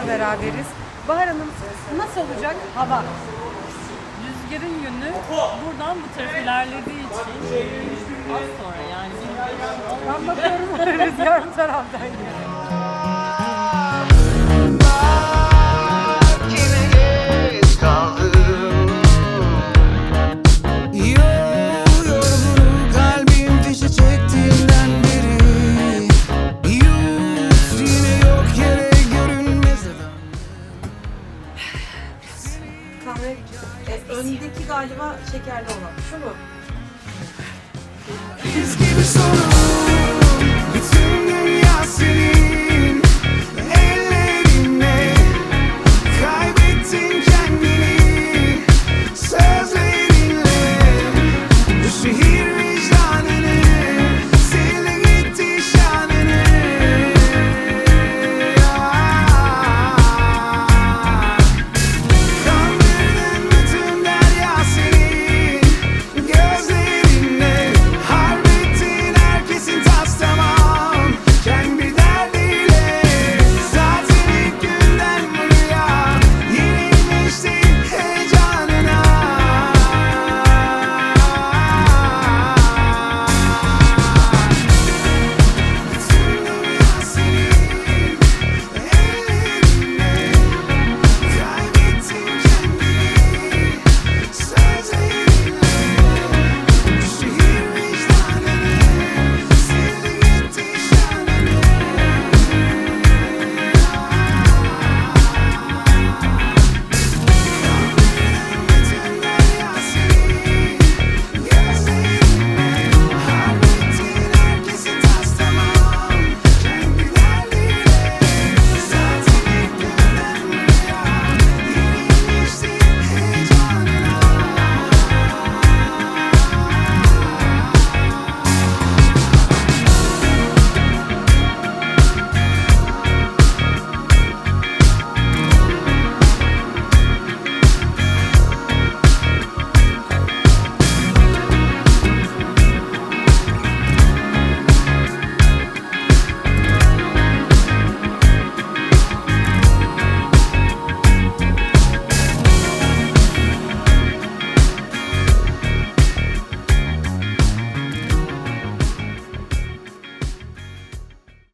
Bahar'la beraberiz. Bahar Hanım nasıl olacak hava? Rüzgarın yönü buradan bu tarafa ilerlediği için az sonra yani. Ben bakıyorum rüzgar bu taraftan geliyor. Öndeki galiba şekerli olan. Şu mu? Biz gibi sonra